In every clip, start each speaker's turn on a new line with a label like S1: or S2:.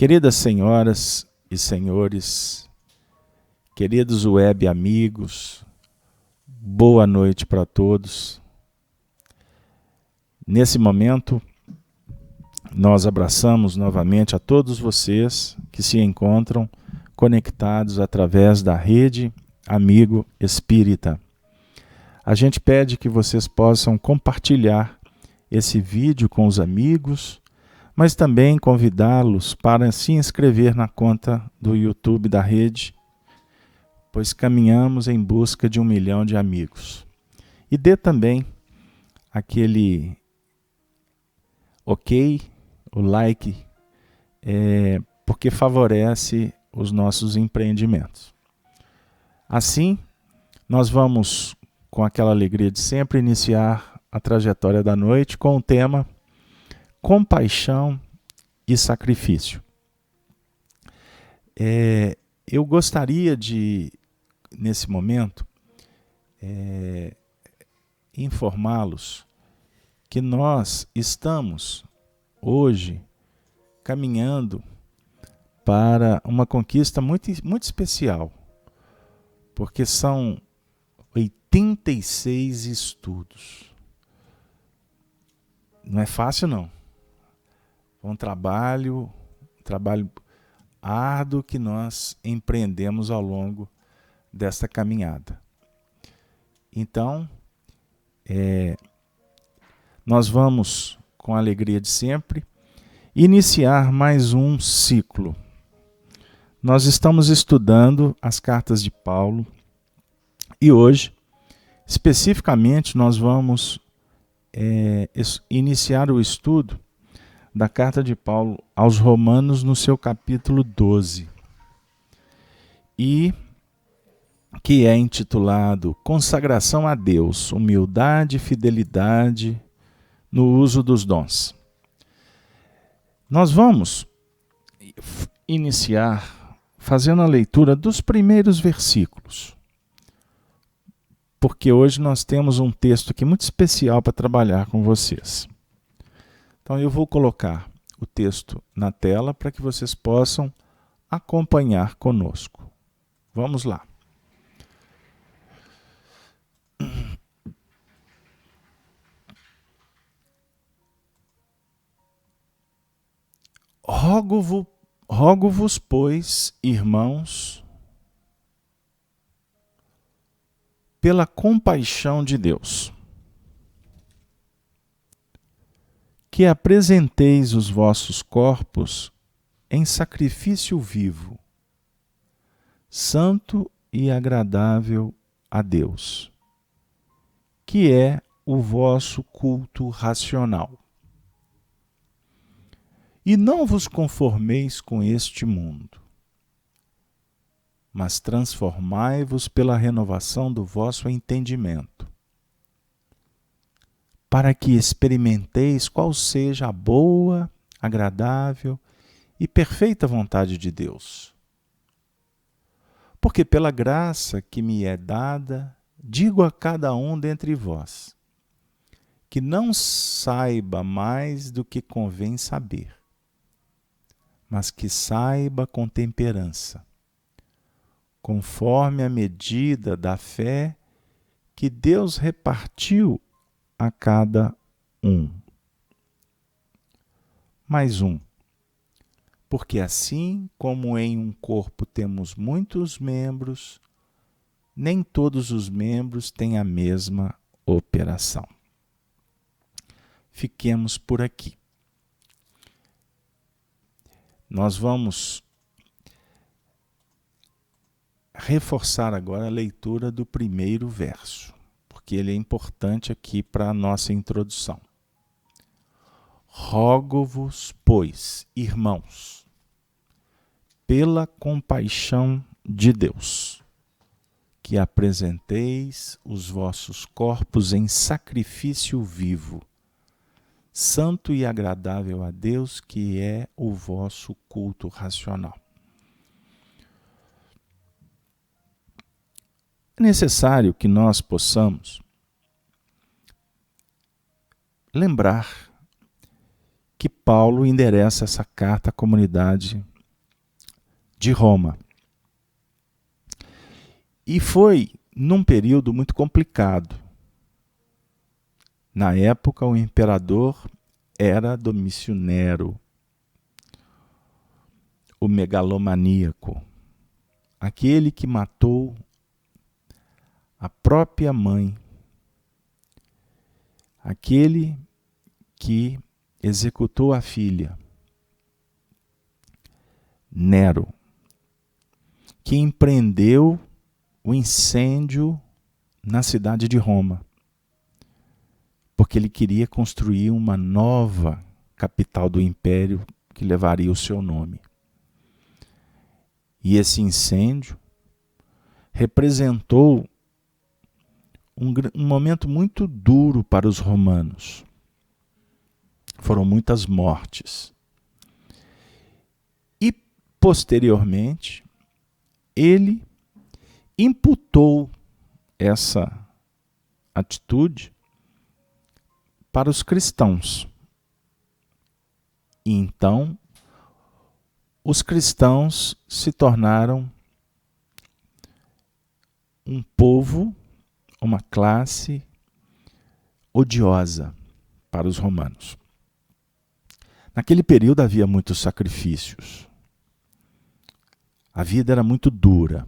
S1: Queridas senhoras e senhores, queridos web amigos, boa noite para todos. Nesse momento, nós abraçamos novamente a todos vocês que se encontram conectados através da rede Amigo Espírita. A gente pede que vocês possam compartilhar esse vídeo com os amigos, mas também convidá-los para se inscrever na conta do YouTube da rede, pois caminhamos em busca de 1 milhão de amigos. E dê também aquele ok, o like, porque favorece os nossos empreendimentos. Assim, nós vamos, com aquela alegria de sempre, iniciar a trajetória da noite com o tema compaixão e sacrifício. Eu gostaria de, nesse momento, informá-los que nós estamos hoje caminhando para uma conquista muito, muito especial, porque são 86 estudos. Não é fácil, não. É um trabalho árduo que nós empreendemos ao longo desta caminhada. Então, nós vamos, com a alegria de sempre, iniciar mais um ciclo. Nós estamos estudando as cartas de Paulo e hoje, especificamente, nós vamos iniciar o estudo da carta de Paulo aos Romanos no seu capítulo 12, e que é intitulado Consagração a Deus, Humildade e Fidelidade no Uso dos Dons. Nós vamos iniciar fazendo a leitura dos primeiros versículos, porque hoje nós temos um texto aqui muito especial para trabalhar com vocês. Então eu vou colocar o texto na tela para que vocês possam acompanhar conosco. Vamos lá. Rogo-vos, pois, irmãos, pela compaixão de Deus, que apresenteis os vossos corpos em sacrifício vivo, santo e agradável a Deus, que é o vosso culto racional. E não vos conformeis com este mundo, mas transformai-vos pela renovação do vosso entendimento, para que experimenteis qual seja a boa, agradável e perfeita vontade de Deus. Porque pela graça que me é dada, digo a cada um dentre vós, que não saiba mais do que convém saber, mas que saiba com temperança, conforme a medida da fé que Deus repartiu a cada um. Mais um. Porque assim como em um corpo temos muitos membros, nem todos os membros têm a mesma operação. Fiquemos por aqui. Nós vamos reforçar agora a leitura do primeiro verso, porque ele é importante aqui para a nossa introdução. Rogo-vos, pois, irmãos, pela compaixão de Deus, que apresenteis os vossos corpos em sacrifício vivo, santo e agradável a Deus, que é o vosso culto racional. É necessário que nós possamos lembrar que Paulo endereça essa carta à comunidade de Roma. E foi num período muito complicado. Na época, o imperador era Domício Nero, o megalomaníaco, aquele que matou a própria mãe, aquele que executou a filha, Nero, que empreendeu o incêndio na cidade de Roma, porque ele queria construir uma nova capital do império que levaria o seu nome. E esse incêndio representou um momento muito duro para os romanos. Foram muitas mortes. E, posteriormente, ele imputou essa atitude para os cristãos. E então, os cristãos se tornaram um povo, uma classe odiosa para os romanos. Naquele período havia muitos sacrifícios. A vida era muito dura.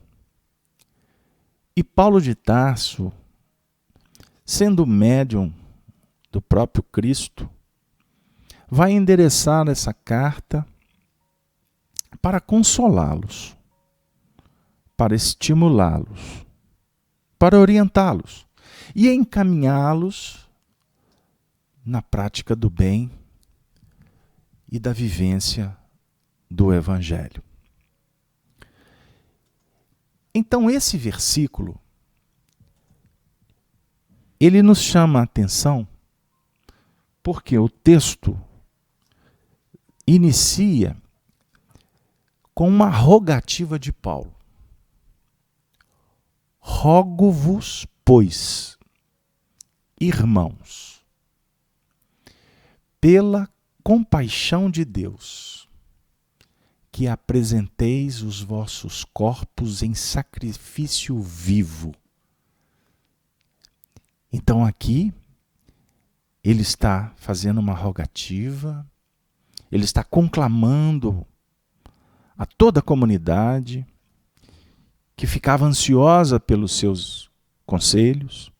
S1: E Paulo de Tarso, sendo médium do próprio Cristo, vai endereçar essa carta para consolá-los, para estimulá-los, para orientá-los e encaminhá-los na prática do bem e da vivência do Evangelho. Então, esse versículo, ele nos chama a atenção porque o texto inicia com uma rogativa de Paulo. Rogo-vos, pois, irmãos, pela compaixão de Deus, que apresenteis os vossos corpos em sacrifício vivo. Então aqui, ele está fazendo uma rogativa, ele está conclamando a toda a comunidade que ficava ansiosa pelos seus conselhos,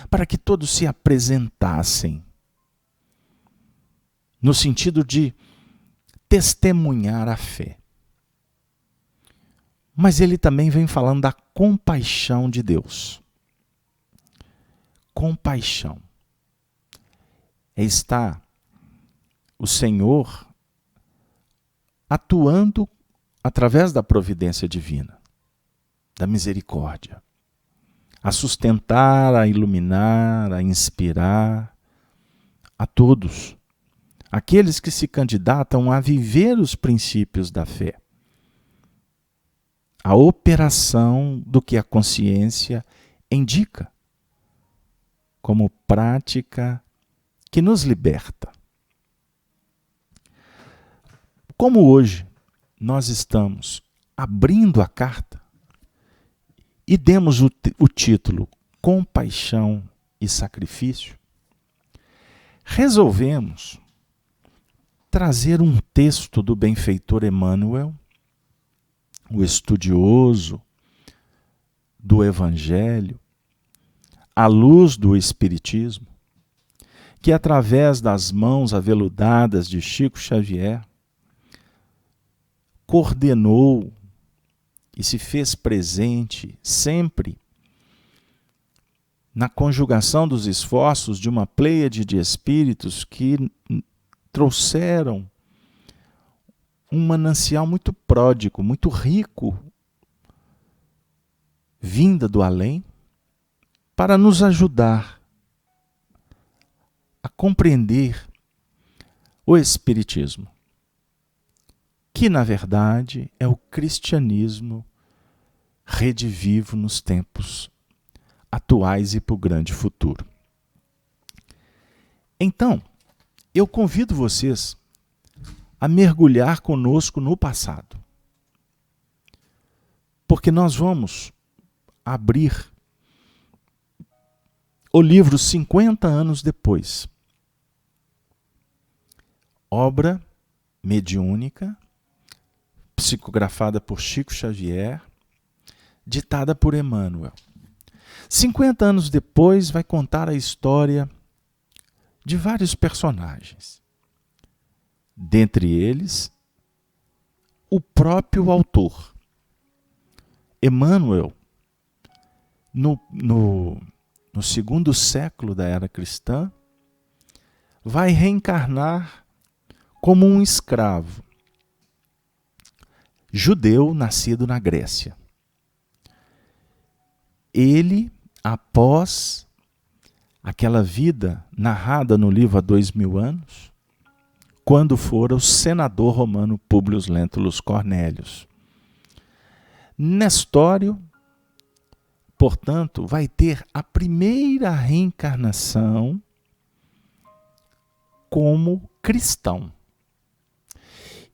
S1: para que todos se apresentassem, no sentido de testemunhar a fé. Mas ele também vem falando da compaixão de Deus. Compaixão. Está o Senhor atuando através da providência divina, da misericórdia, a sustentar, a iluminar, a inspirar a todos, aqueles que se candidatam a viver os princípios da fé, a operação do que a consciência indica como prática que nos liberta. Como hoje nós estamos abrindo a carta e demos o título Compaixão e Sacrifício, resolvemos trazer um texto do benfeitor Emmanuel, o estudioso do Evangelho, à luz do Espiritismo, que através das mãos aveludadas de Chico Xavier, coordenou e se fez presente sempre na conjugação dos esforços de uma pleiade de espíritos que trouxeram um manancial muito pródigo, muito rico, vinda do além, para nos ajudar a compreender o Espiritismo, que na verdade é o cristianismo redivivo nos tempos atuais e para o grande futuro. Então, eu convido vocês a mergulhar conosco no passado. porque nós vamos abrir o livro 50 anos depois. Obra mediúnica, psicografada por Chico Xavier, ditada por Emmanuel. 50 anos depois vai contar a história de vários personagens. Dentre eles, o próprio autor. Emmanuel, no segundo século da era cristã, vai reencarnar como um escravo judeu nascido na Grécia. Ele, após aquela vida narrada no livro há 2000 anos, quando fora o senador romano Públio Lentulus Cornélius. Nestório, portanto, vai ter a primeira reencarnação como cristão.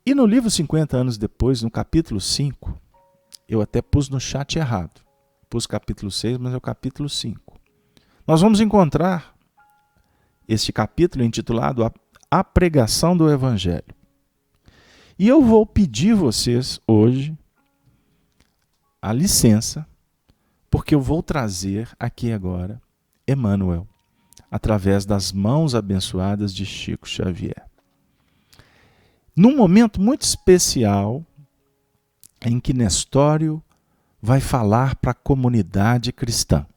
S1: E no livro 50 anos depois, no capítulo 5, eu até pus no chat errado. Pus capítulo 6, mas é o capítulo 5. Nós vamos encontrar este capítulo intitulado A Pregação do Evangelho. E eu vou pedir vocês hoje a licença, porque eu vou trazer aqui agora Emmanuel, através das mãos abençoadas de Chico Xavier. Num momento muito especial, em que Nestório vai falar para a comunidade cristã.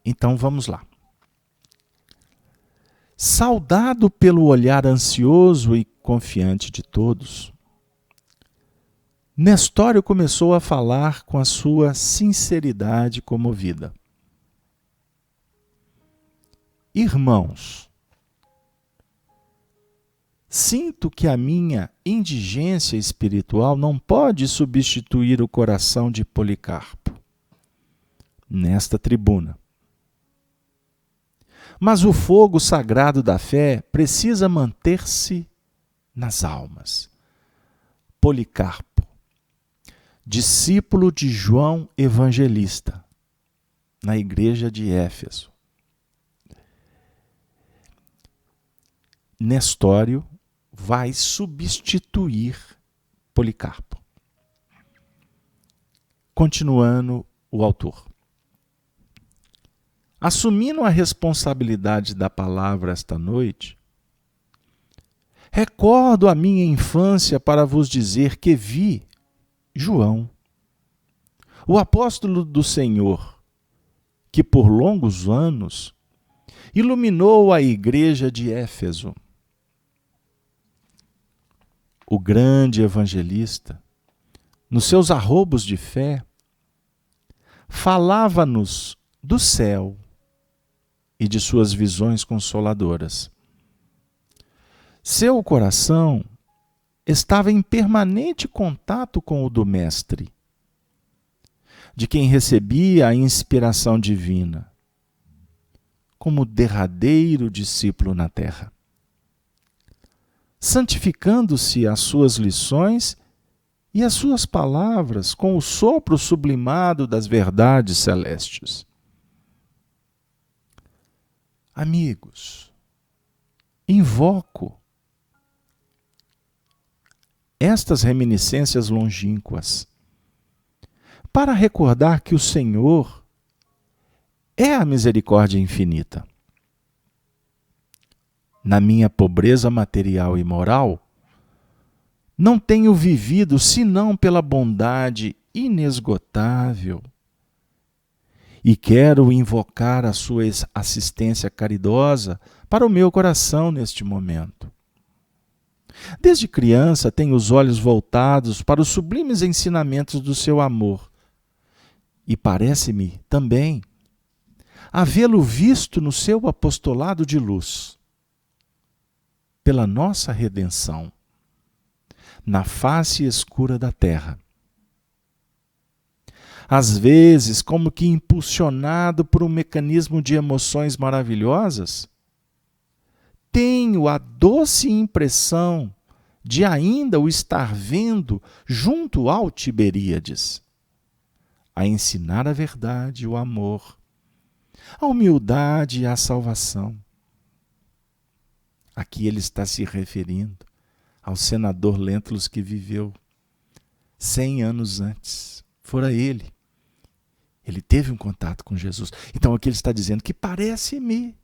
S1: Então vamos lá. Saudado pelo olhar ansioso e confiante de todos, Nestório começou a falar com a sua sinceridade comovida. Irmãos, sinto que a minha indigência espiritual não pode substituir o coração de Policarpo nesta tribuna. Mas o fogo sagrado da fé precisa manter-se nas almas. Policarpo, discípulo de João Evangelista, na igreja de Éfeso. Nestório vai substituir Policarpo. Continuando o autor. Assumindo a responsabilidade da palavra esta noite, recordo a minha infância para vos dizer que vi João, o apóstolo do Senhor, que por longos anos iluminou a igreja de Éfeso. O grande evangelista, nos seus arrobos de fé, falava-nos do céu e de suas visões consoladoras. Seu coração estava em permanente contato com o do Mestre, de quem recebia a inspiração divina, como derradeiro discípulo na terra, santificando-se as suas lições e as suas palavras com o sopro sublimado das verdades celestes. Amigos, invoco estas reminiscências longínquas para recordar que o Senhor é a misericórdia infinita. Na minha pobreza material e moral, não tenho vivido senão pela bondade inesgotável e quero invocar a sua assistência caridosa para o meu coração neste momento. Desde criança tenho os olhos voltados para os sublimes ensinamentos do seu amor e parece-me também havê-lo visto no seu apostolado de luz, pela nossa redenção, na face escura da terra. Às vezes, como que impulsionado por um mecanismo de emoções maravilhosas, tenho a doce impressão de ainda o estar vendo junto ao Tiberíades, a ensinar a verdade e o amor, a humildade e a salvação. Aqui ele está se referindo ao senador Lentulus que viveu 100 anos antes. Fora ele. Ele teve um contato com Jesus. Então aqui ele está dizendo que parece-me,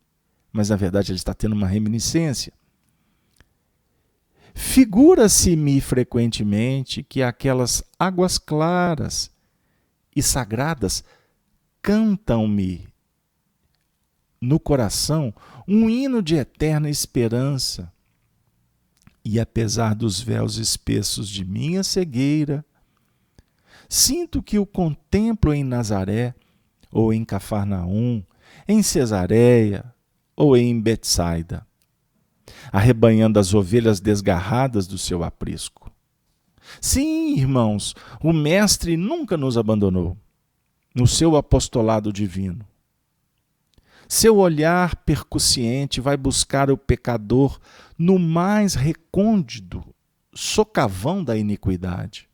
S1: mas na verdade ele está tendo uma reminiscência. Figura-se-me frequentemente que aquelas águas claras e sagradas cantam-me no coração um hino de eterna esperança. E apesar dos véus espessos de minha cegueira, sinto que o contemplo em Nazaré, ou em Cafarnaum, em Cesareia, ou em Betsaida, arrebanhando as ovelhas desgarradas do seu aprisco. Sim, irmãos, o Mestre nunca nos abandonou no seu apostolado divino. Seu olhar percussiente vai buscar o pecador no mais recôndito socavão da iniquidade.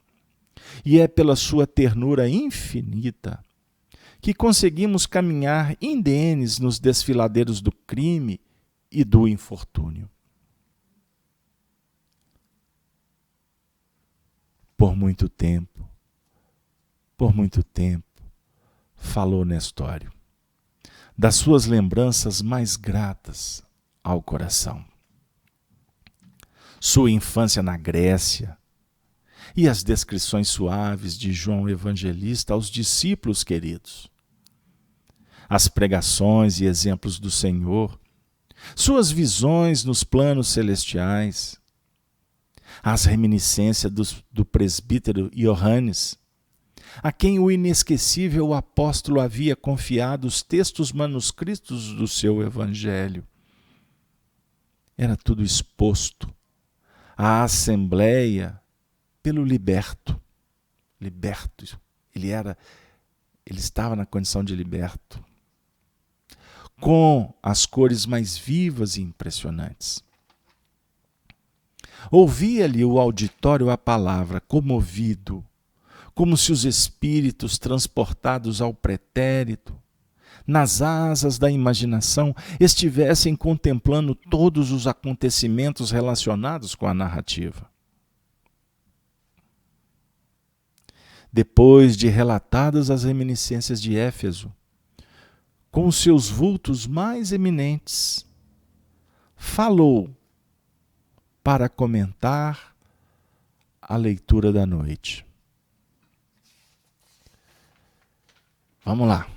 S1: E é pela sua ternura infinita que conseguimos caminhar indenes nos desfiladeiros do crime e do infortúnio. Por muito tempo, falou Nestório das suas lembranças mais gratas ao coração. Sua infância na Grécia e as descrições suaves de João Evangelista aos discípulos queridos. As pregações e exemplos do Senhor, suas visões nos planos celestiais, as reminiscências do presbítero Iohannes, a quem o inesquecível apóstolo havia confiado os textos manuscritos do seu evangelho. Era tudo exposto à assembleia pelo liberto. Ele estava na condição de liberto, com as cores mais vivas e impressionantes. Ouvia-lhe o auditório a palavra, comovido, como se os espíritos transportados ao pretérito, nas asas da imaginação, estivessem contemplando todos os acontecimentos relacionados com a narrativa. Depois de relatadas as reminiscências de Éfeso, com os seus vultos mais eminentes, falou para comentar a leitura da noite. Vamos lá.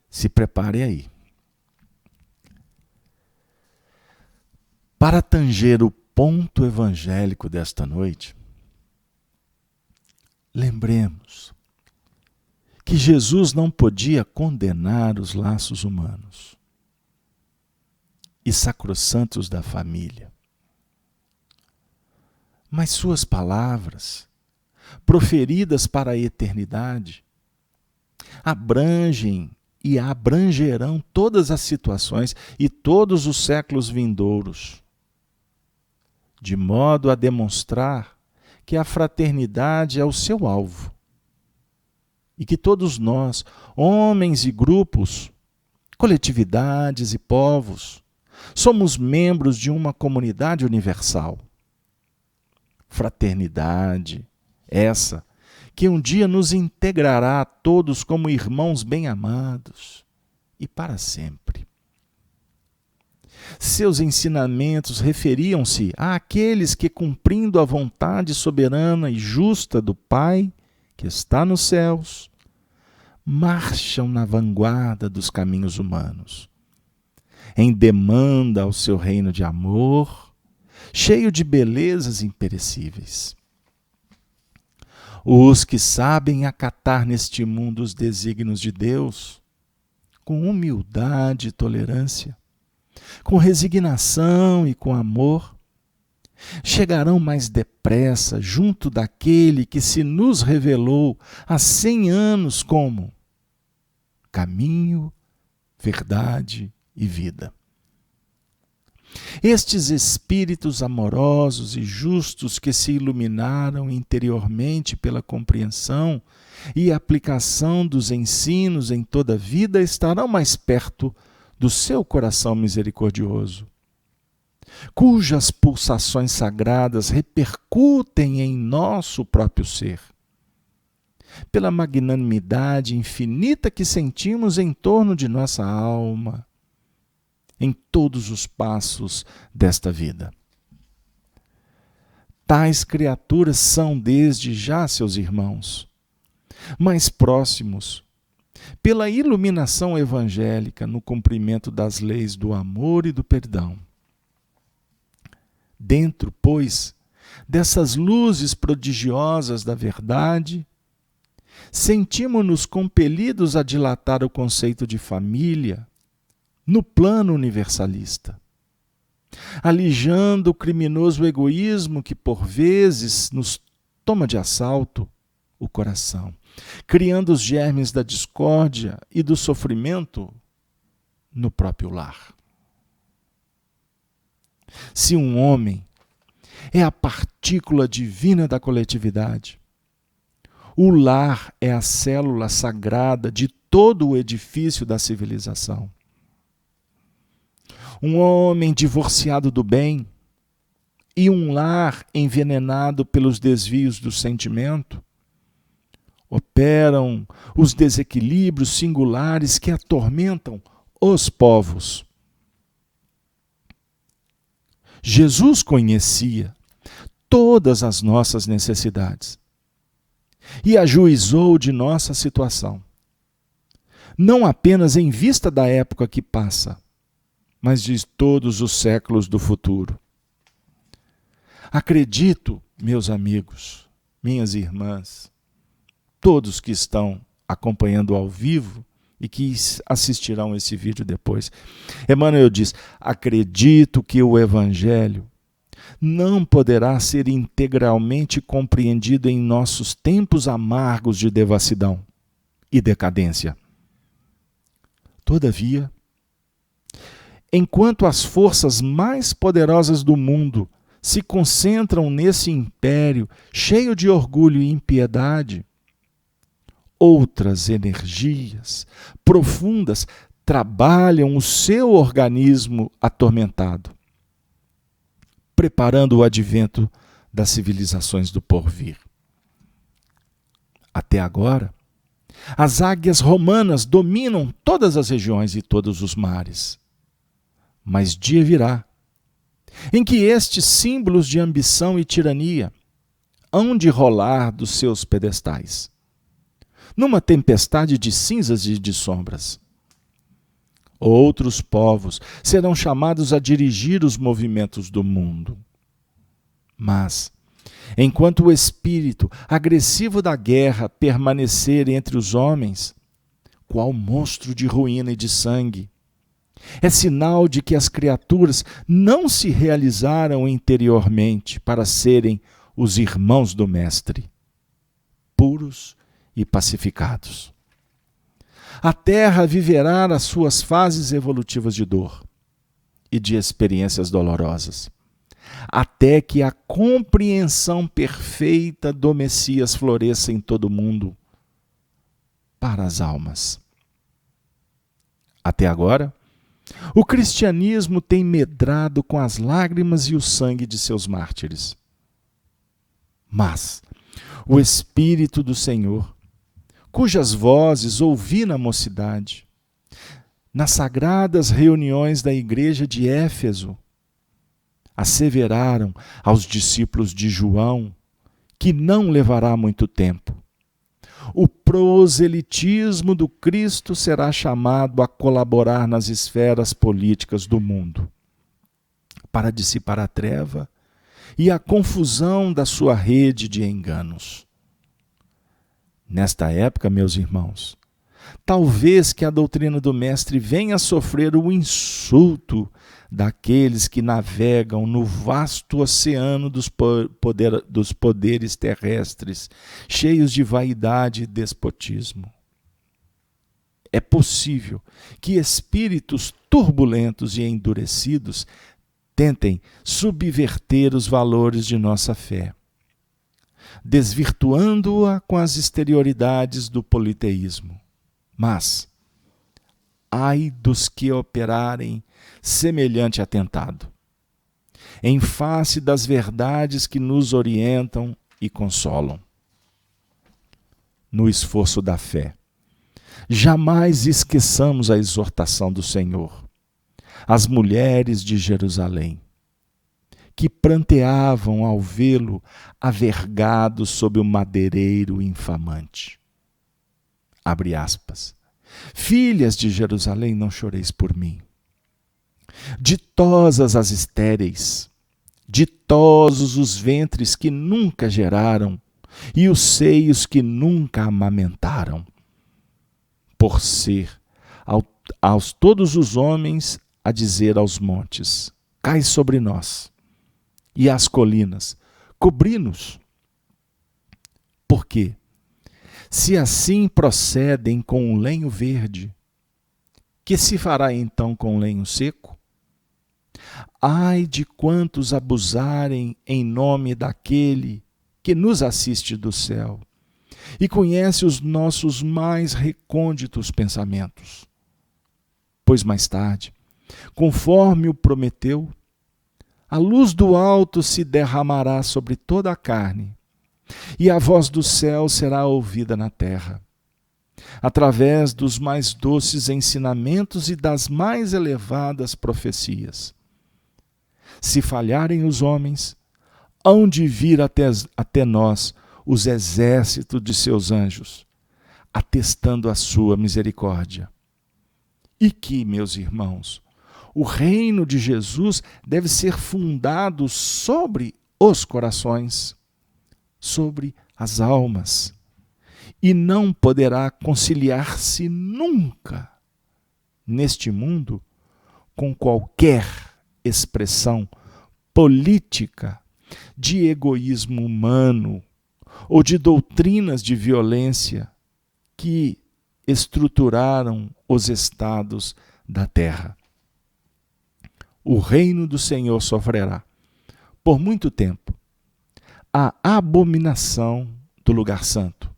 S1: Se prepare aí. Para tanger o ponto evangélico desta noite, lembremos que Jesus não podia condenar os laços humanos e sacrossantos da família. Mas suas palavras, proferidas para a eternidade, abrangem e abrangerão todas as situações e todos os séculos vindouros, de modo a demonstrar que a fraternidade é o seu alvo e que todos nós, homens e grupos, coletividades e povos, somos membros de uma comunidade universal. Fraternidade, essa que um dia nos integrará a todos como irmãos bem-amados e para sempre. Seus ensinamentos referiam-se àqueles que, cumprindo a vontade soberana e justa do Pai, que está nos céus, marcham na vanguarda dos caminhos humanos, em demanda ao seu reino de amor, cheio de belezas imperecíveis. Os que sabem acatar neste mundo os desígnios de Deus, com humildade e tolerância, com resignação e com amor, chegarão mais depressa junto daquele que se nos revelou há 100 anos como caminho, verdade e vida. Estes espíritos amorosos e justos que se iluminaram interiormente pela compreensão e aplicação dos ensinos em toda a vida estarão mais perto do seu coração misericordioso, cujas pulsações sagradas repercutem em nosso próprio ser, pela magnanimidade infinita que sentimos em torno de nossa alma, em todos os passos desta vida. Tais criaturas são desde já seus irmãos, mais próximos, pela iluminação evangélica no cumprimento das leis do amor e do perdão. Dentro, pois, dessas luzes prodigiosas da verdade, sentimos-nos compelidos a dilatar o conceito de família no plano universalista, alijando o criminoso egoísmo que por vezes nos toma de assalto o coração, criando os germes da discórdia e do sofrimento no próprio lar. Se um homem é a partícula divina da coletividade, o lar é a célula sagrada de todo o edifício da civilização. Um homem divorciado do bem e um lar envenenado pelos desvios do sentimento operam os desequilíbrios singulares que atormentam os povos. Jesus conhecia todas as nossas necessidades e ajuizou de nossa situação, não apenas em vista da época que passa, mas de todos os séculos do futuro. Acredito, meus amigos, minhas irmãs, todos que estão acompanhando ao vivo e que assistirão esse vídeo depois. Emmanuel diz: acredito que o Evangelho não poderá ser integralmente compreendido em nossos tempos amargos de devassidão e decadência. Todavia, enquanto as forças mais poderosas do mundo se concentram nesse império cheio de orgulho e impiedade, outras energias profundas trabalham o seu organismo atormentado, preparando o advento das civilizações do porvir. Até agora, as águias romanas dominam todas as regiões e todos os mares. Mas dia virá, em que estes símbolos de ambição e tirania hão de rolar dos seus pedestais, numa tempestade de cinzas e de sombras. Outros povos serão chamados a dirigir os movimentos do mundo. Mas, enquanto o espírito agressivo da guerra permanecer entre os homens, qual monstro de ruína e de sangue, é sinal de que as criaturas não se realizaram interiormente para serem os irmãos do Mestre, puros e pacificados. A Terra viverá as suas fases evolutivas de dor e de experiências dolorosas, até que a compreensão perfeita do Messias floresça em todo o mundo para as almas. Até agora, o cristianismo tem medrado com as lágrimas e o sangue de seus mártires. Mas o Espírito do Senhor, cujas vozes ouvi na mocidade, nas sagradas reuniões da igreja de Éfeso, asseveraram aos discípulos de João que não levará muito tempo. O proselitismo do Cristo será chamado a colaborar nas esferas políticas do mundo, para dissipar a treva e a confusão da sua rede de enganos. Nesta época, meus irmãos, talvez que a doutrina do Mestre venha a sofrer o insulto daqueles que navegam no vasto oceano dos poderes terrestres, cheios de vaidade e despotismo. É possível que espíritos turbulentos e endurecidos tentem subverter os valores de nossa fé, desvirtuando-a com as exterioridades do politeísmo. Mas, ai dos que operarem semelhante atentado, em face das verdades que nos orientam e consolam. No esforço da fé, jamais esqueçamos a exortação do Senhor. As mulheres de Jerusalém, que pranteavam ao vê-lo avergado sob o madeireiro infamante. Abre aspas. Filhas de Jerusalém, não choreis por mim. Ditosas as estéreis, ditosos os ventres que nunca geraram e os seios que nunca amamentaram. Por ser aos todos os homens a dizer aos montes, cai sobre nós, e às colinas, cobri-nos. Por quê? Se assim procedem com o lenho verde, que se fará então com o lenho seco? Ai de quantos abusarem em nome daquele que nos assiste do céu e conhece os nossos mais recônditos pensamentos. Pois mais tarde, conforme o prometeu, a luz do alto se derramará sobre toda a carne, e a voz do céu será ouvida na terra, através dos mais doces ensinamentos e das mais elevadas profecias. Se falharem os homens, hão de vir até nós os exércitos de seus anjos, atestando a sua misericórdia. E que, meus irmãos, o reino de Jesus deve ser fundado sobre os corações, sobre as almas, e não poderá conciliar-se nunca neste mundo com qualquer expressão política de egoísmo humano ou de doutrinas de violência que estruturaram os estados da terra. O reino do Senhor sofrerá, por muito tempo, a abominação do lugar santo,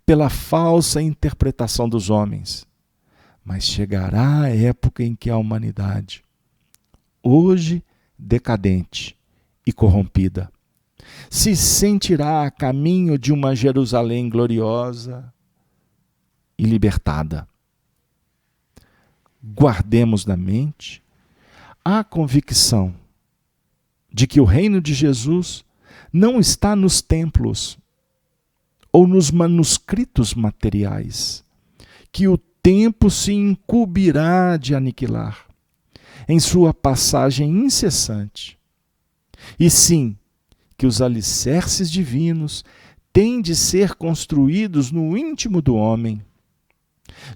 S1: pela falsa interpretação dos homens. Mas chegará a época em que a humanidade, hoje decadente e corrompida, se sentirá a caminho de uma Jerusalém gloriosa e libertada. Guardemos na mente a convicção de que o reino de Jesus não está nos templos ou nos manuscritos materiais, que o tempo se incumbirá de aniquilar em sua passagem incessante. E sim, que os alicerces divinos têm de ser construídos no íntimo do homem,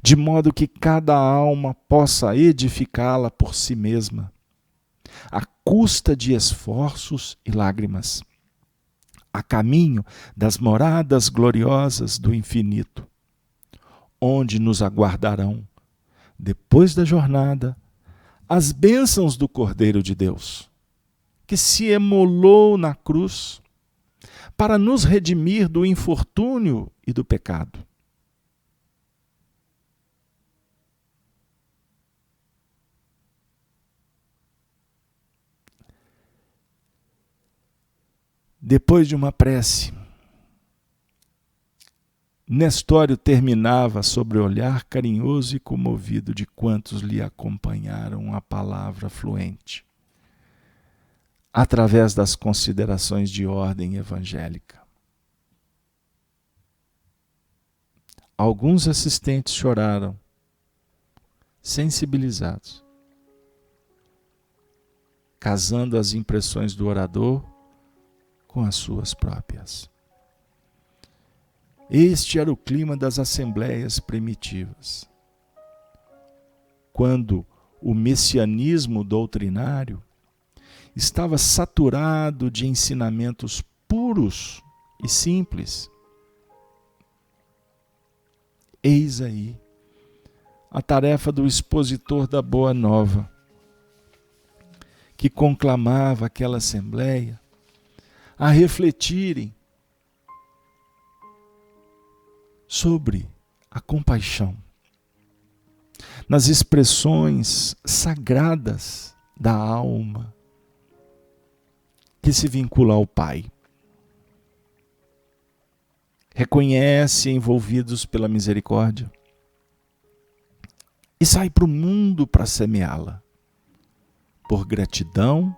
S1: de modo que cada alma possa edificá-la por si mesma, à custa de esforços e lágrimas, a caminho das moradas gloriosas do infinito, onde nos aguardarão, depois da jornada, as bênçãos do Cordeiro de Deus, que se emolou na cruz para nos redimir do infortúnio e do pecado. Depois de uma prece, Nestório terminava sobre o olhar carinhoso e comovido de quantos lhe acompanharam a palavra fluente, através das considerações de ordem evangélica. Alguns assistentes choraram, sensibilizados, casando as impressões do orador com as suas próprias. Este era o clima das assembleias primitivas, quando o messianismo doutrinário estava saturado de ensinamentos puros e simples. Eis aí a tarefa do expositor da Boa Nova, que conclamava aquela assembleia a refletirem sobre a compaixão, nas expressões sagradas da alma que se vincula ao Pai. Reconhece envolvidos pela misericórdia e sai para o mundo para semeá-la, por gratidão,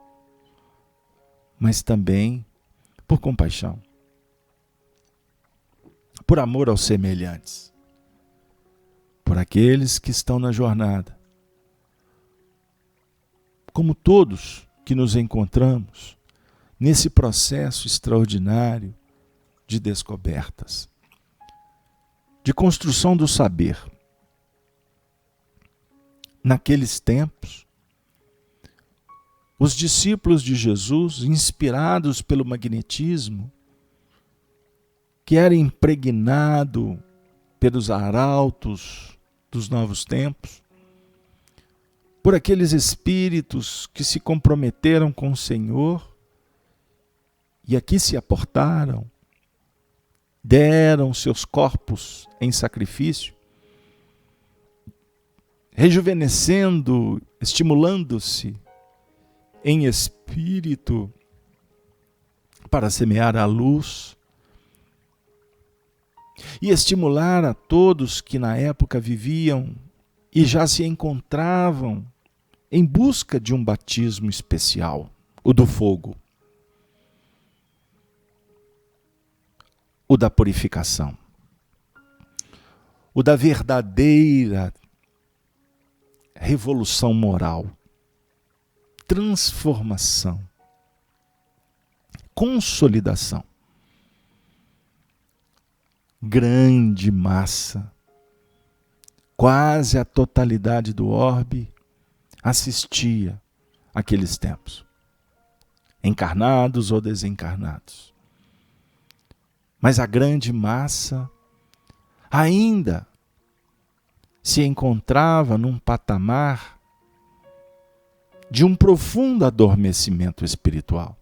S1: mas também por compaixão, por amor aos semelhantes, por aqueles que estão na jornada. Como todos que nos encontramos nesse processo extraordinário de descobertas, de construção do saber. Naqueles tempos, os discípulos de Jesus, inspirados pelo magnetismo, que era impregnado pelos arautos dos novos tempos, por aqueles espíritos que se comprometeram com o Senhor e aqui se aportaram, deram seus corpos em sacrifício, rejuvenescendo, estimulando-se em espírito para semear a luz e estimular a todos que na época viviam e já se encontravam em busca de um batismo especial, o do fogo, o da purificação, o da verdadeira revolução moral, transformação, consolidação. Grande massa, quase a totalidade do orbe assistia àqueles tempos, encarnados ou desencarnados. Mas a grande massa ainda se encontrava num patamar de um profundo adormecimento espiritual.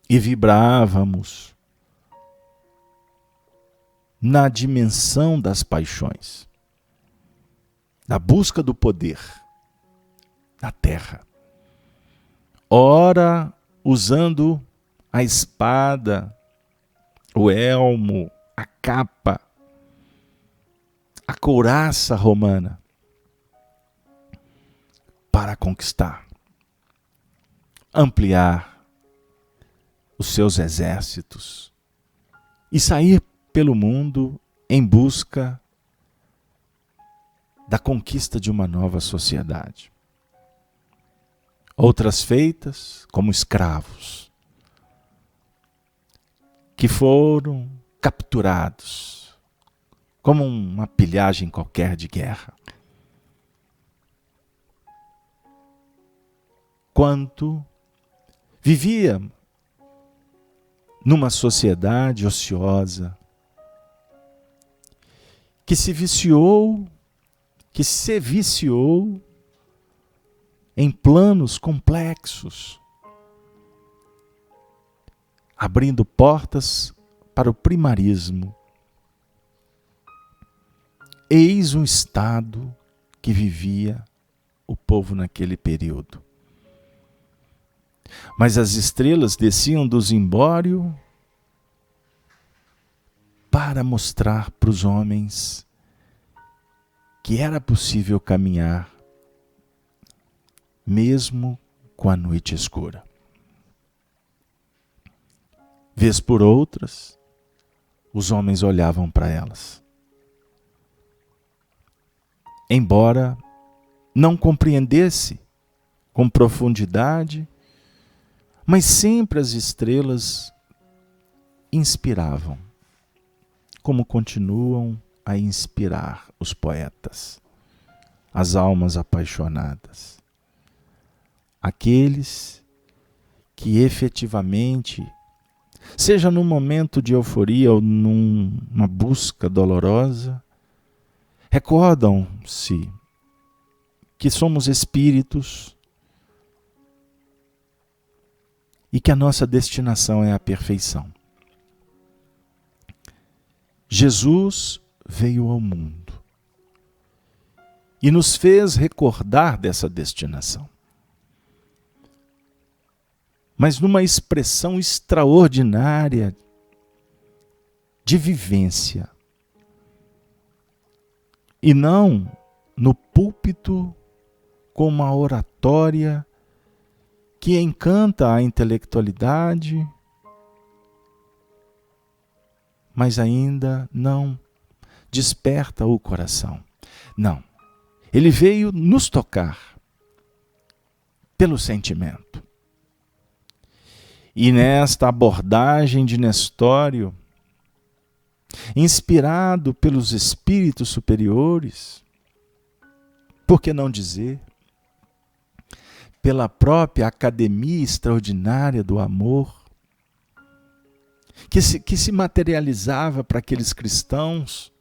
S1: E vibrávamos na dimensão das paixões, da busca do poder na terra. Ora, usando a espada, o elmo, a capa, a couraça romana para conquistar, ampliar os seus exércitos e sair pelo mundo em busca da conquista de uma nova sociedade. Outras feitas como escravos, que foram capturados como uma pilhagem qualquer de guerra. Quanto vivia numa sociedade ociosa, que se viciou em planos complexos, abrindo portas para o primarismo. Eis um estado que vivia o povo naquele período. Mas as estrelas desciam do zimbório para mostrar para os homens que era possível caminhar mesmo com a noite escura. Vez por outras, os homens olhavam para elas. Embora não compreendesse com profundidade, mas sempre as estrelas inspiravam, como continuam a inspirar os poetas, as almas apaixonadas, aqueles que efetivamente, seja num momento de euforia ou numa busca dolorosa, recordam-se que somos espíritos e que a nossa destinação é a perfeição. Jesus veio ao mundo e nos fez recordar dessa destinação. Mas numa expressão extraordinária de vivência. E não no púlpito com uma oratória que encanta a intelectualidade, mas ainda não desperta o coração. Não. Ele veio nos tocar pelo sentimento. E nesta abordagem de Nestório, inspirado pelos espíritos superiores, por que não dizer, pela própria academia extraordinária do amor, que se materializava para aqueles cristãos,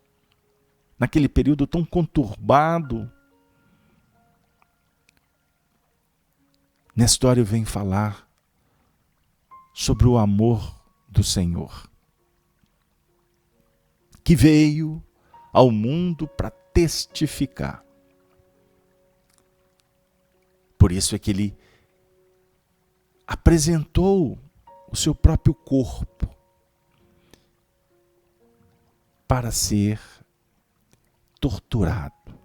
S1: naquele período tão conturbado, Nestório vem falar sobre o amor do Senhor, que veio ao mundo para testificar. Por isso é que ele apresentou o seu próprio corpo para ser torturado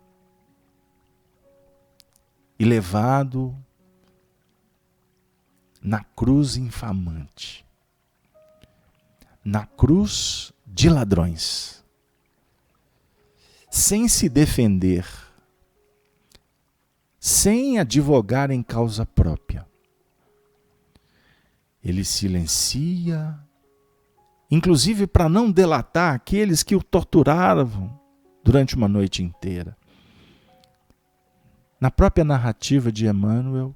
S1: e levado na cruz infamante, na cruz de ladrões, sem se defender, sem advogar em causa própria. Ele silencia, inclusive para não delatar aqueles que o torturavam durante uma noite inteira. Na própria narrativa de Emmanuel,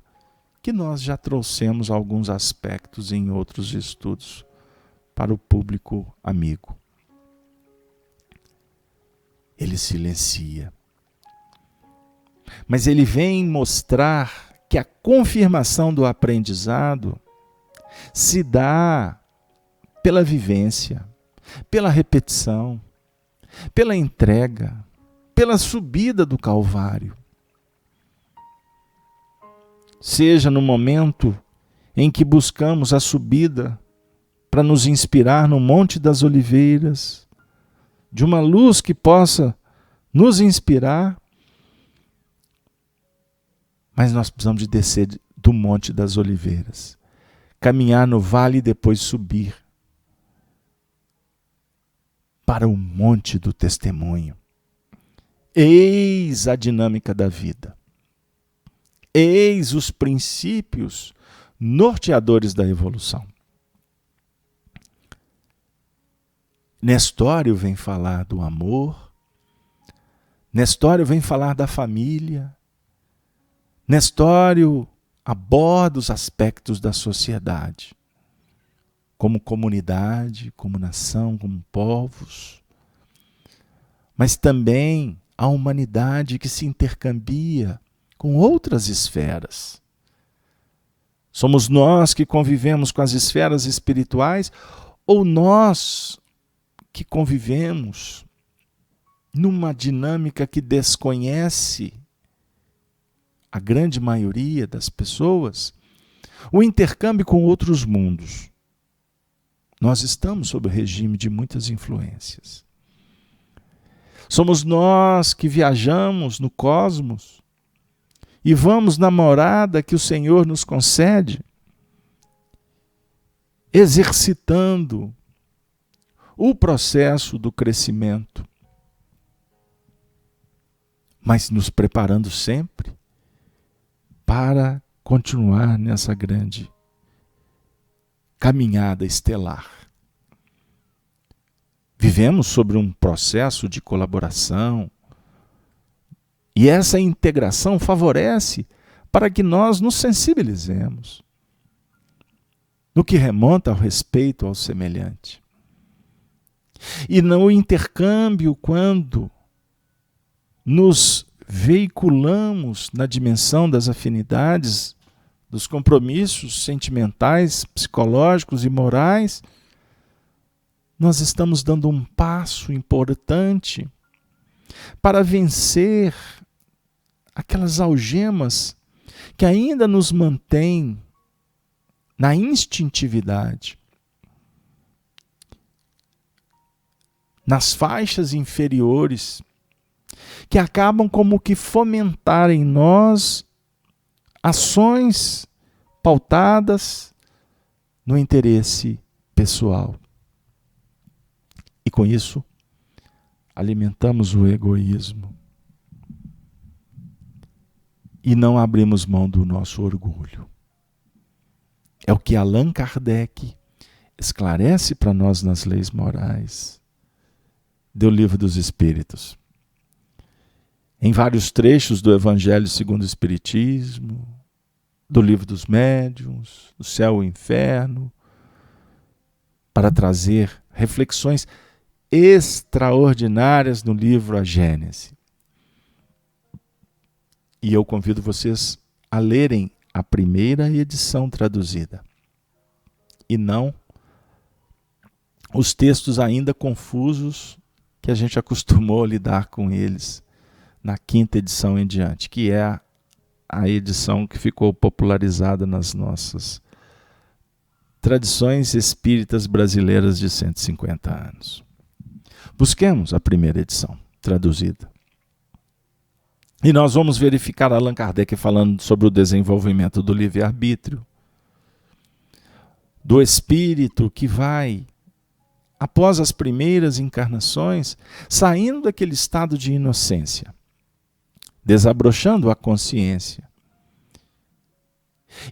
S1: que nós já trouxemos alguns aspectos em outros estudos para o público amigo. Ele silencia. Mas ele vem mostrar que a confirmação do aprendizado se dá pela vivência, pela repetição, pela entrega, pela subida do Calvário. Seja no momento em que buscamos a subida para nos inspirar no Monte das Oliveiras, de uma luz que possa nos inspirar, mas nós precisamos de descer do Monte das Oliveiras, caminhar no vale e depois subir para o Monte do Testemunho. Eis a dinâmica da vida. Eis os princípios norteadores da evolução. Nestório vem falar do amor, Nestório vem falar da família, Nestório aborda os aspectos da sociedade, como comunidade, como nação, como povos, mas também a humanidade que se intercambia com outras esferas. Somos nós que convivemos com as esferas espirituais ou nós que convivemos numa dinâmica que desconhece a grande maioria das pessoas, o intercâmbio com outros mundos. Nós estamos sob o regime de muitas influências. Somos nós que viajamos no cosmos e vamos na morada que o Senhor nos concede, exercitando o processo do crescimento, mas nos preparando sempre para continuar nessa grande caminhada estelar. Vivemos sobre um processo de colaboração e essa integração favorece para que nós nos sensibilizemos no que remonta ao respeito ao semelhante. E no intercâmbio, quando nos veiculamos na dimensão das afinidades, dos compromissos sentimentais, psicológicos e morais, nós estamos dando um passo importante para vencer aquelas algemas que ainda nos mantêm na instintividade, nas faixas inferiores, que acabam como que fomentar em nós ações pautadas no interesse pessoal. E com isso, alimentamos o egoísmo e não abrimos mão do nosso orgulho. É o que Allan Kardec esclarece para nós nas Leis Morais do Livro dos Espíritos. Em vários trechos do Evangelho segundo o Espiritismo, do Livro dos Médiuns, do Céu e o Inferno, para trazer reflexões extraordinárias no livro A Gênese. E eu convido vocês a lerem a primeira edição traduzida e não os textos ainda confusos que a gente acostumou a lidar com eles na quinta edição em diante, que é a edição que ficou popularizada nas nossas tradições espíritas brasileiras de 150 anos. Busquemos a primeira edição traduzida. E nós vamos verificar Allan Kardec falando sobre o desenvolvimento do livre-arbítrio, do espírito que vai, após as primeiras encarnações, saindo daquele estado de inocência, desabrochando a consciência.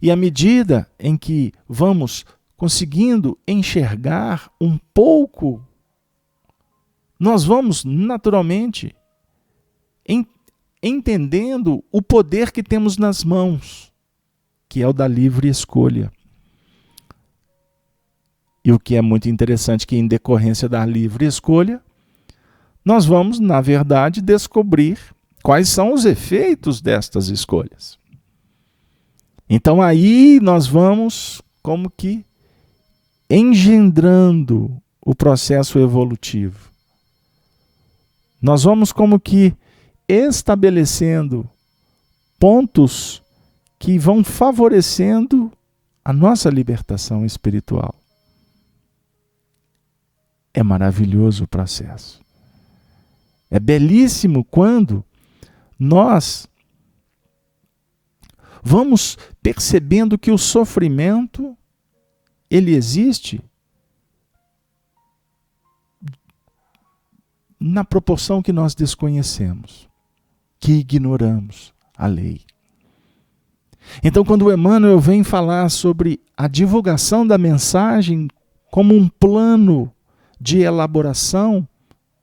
S1: E à medida em que vamos conseguindo enxergar um pouco, nós vamos naturalmente entendendo o poder que temos nas mãos, que é o da livre escolha. E o que é muito interessante, que em decorrência da livre escolha, nós vamos, na verdade, descobrir quais são os efeitos destas escolhas. Então aí nós vamos como que engendrando o processo evolutivo. Nós vamos como que estabelecendo pontos que vão favorecendo a nossa libertação espiritual. É maravilhoso o processo. É belíssimo quando nós vamos percebendo que o sofrimento, ele existe na proporção que nós desconhecemos, que ignoramos a lei. Então, quando o Emmanuel vem falar sobre a divulgação da mensagem como um plano de elaboração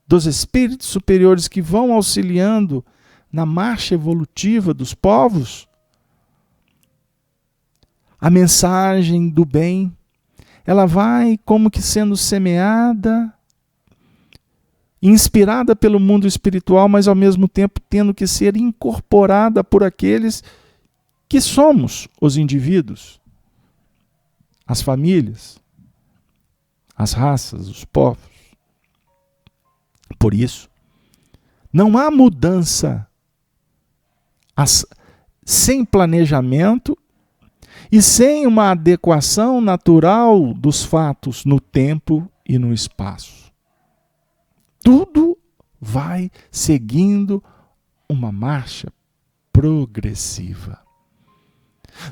S1: dos espíritos superiores que vão auxiliando na marcha evolutiva dos povos, a mensagem do bem, ela vai como que sendo semeada, inspirada pelo mundo espiritual, mas ao mesmo tempo tendo que ser incorporada por aqueles que somos os indivíduos, as famílias, as raças, os povos. Por isso, não há mudança sem planejamento e sem uma adequação natural dos fatos no tempo e no espaço. Tudo vai seguindo uma marcha progressiva.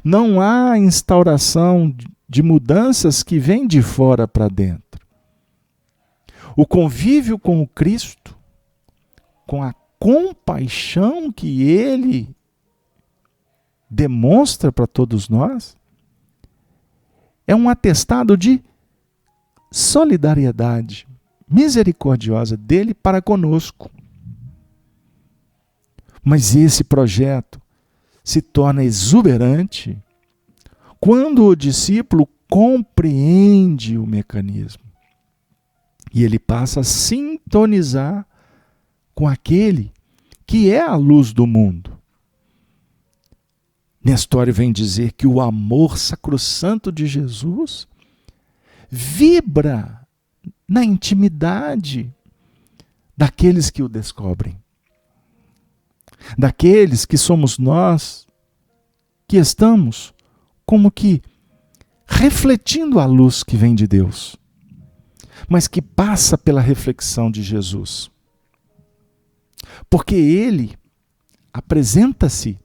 S1: Não há instauração de mudanças que vêm de fora para dentro. O convívio com o Cristo, com a compaixão que Ele demonstra para todos nós, é um atestado de solidariedade misericordiosa dele para conosco. Mas esse projeto se torna exuberante quando o discípulo compreende o mecanismo e ele passa a sintonizar com aquele que é a luz do mundo. Nestório vem dizer que o amor sacrossanto de Jesus vibra na intimidade daqueles que o descobrem. Daqueles que somos nós, que estamos como que refletindo a luz que vem de Deus, mas que passa pela reflexão de Jesus. Porque ele apresenta-se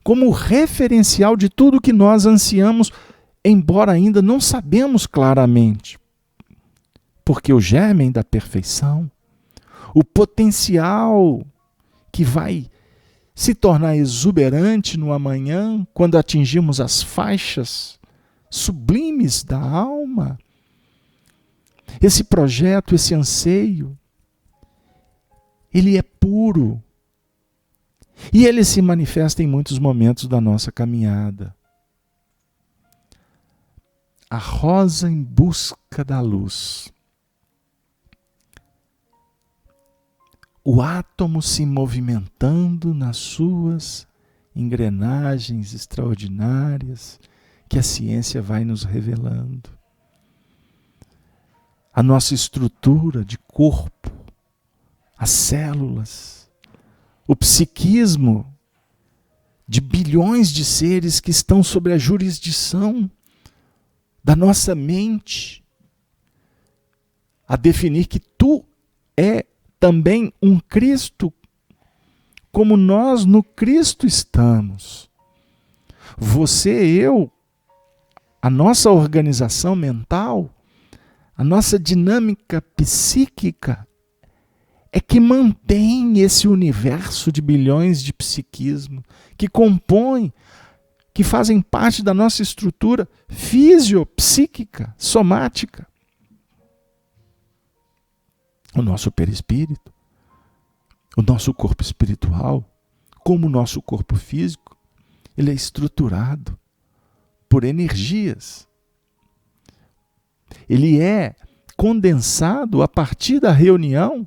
S1: como o referencial de tudo que nós ansiamos, embora ainda não sabemos claramente. Porque o germe da perfeição, o potencial que vai se tornar exuberante no amanhã, quando atingimos as faixas sublimes da alma, esse projeto, esse anseio, ele é puro. E ele se manifesta em muitos momentos da nossa caminhada. A rosa em busca da luz. O átomo se movimentando nas suas engrenagens extraordinárias que a ciência vai nos revelando. A nossa estrutura de corpo, as células, o psiquismo de bilhões de seres que estão sob a jurisdição da nossa mente, a definir que tu é também um Cristo, como nós no Cristo estamos. Você, eu, a nossa organização mental, a nossa dinâmica psíquica é que mantém esse universo de bilhões de psiquismo, que compõem, que fazem parte da nossa estrutura fisiopsíquica, somática. O nosso perispírito, o nosso corpo espiritual, como o nosso corpo físico, ele é estruturado por energias. Ele é condensado a partir da reunião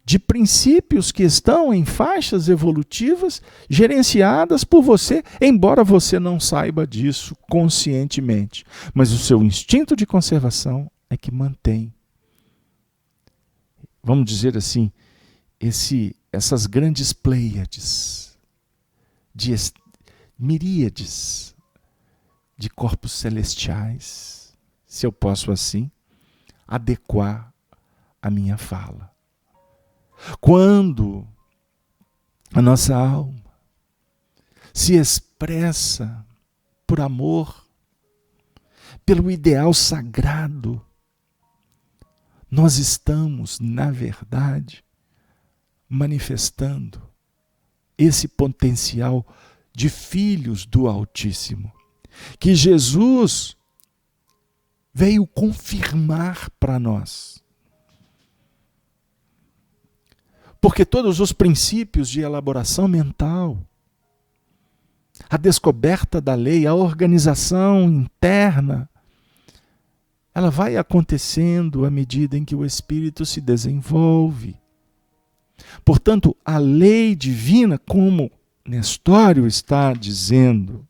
S1: de princípios que estão em faixas evolutivas gerenciadas por você, embora você não saiba disso conscientemente. Mas o seu instinto de conservação é que mantém, vamos dizer assim, essas grandes pleiades, miríades de corpos celestiais, se eu posso assim adequar a minha fala. Quando a nossa alma se expressa por amor, pelo ideal sagrado, nós estamos, na verdade, manifestando esse potencial de filhos do Altíssimo, que Jesus veio confirmar para nós. Porque todos os princípios de elaboração mental, a descoberta da lei, a organização interna, ela vai acontecendo à medida em que o espírito se desenvolve. Portanto, a lei divina, como Nestório está dizendo,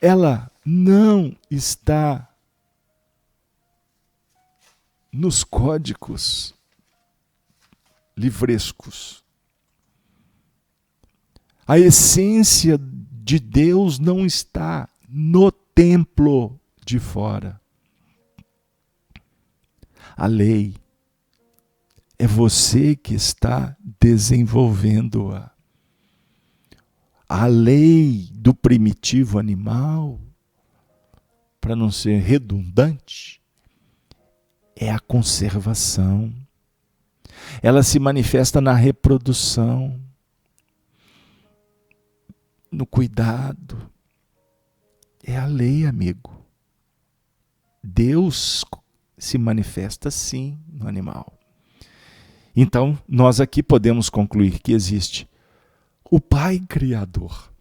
S1: ela não está nos códigos livrescos. A essência de Deus não está no templo de fora. A lei é você que está desenvolvendo-a. A lei do primitivo animal, para não ser redundante, é a conservação. Ela se manifesta na reprodução, no cuidado. É a lei, amigo. Deus se manifesta sim no animal. Então, nós aqui podemos concluir que existe o Pai Criador.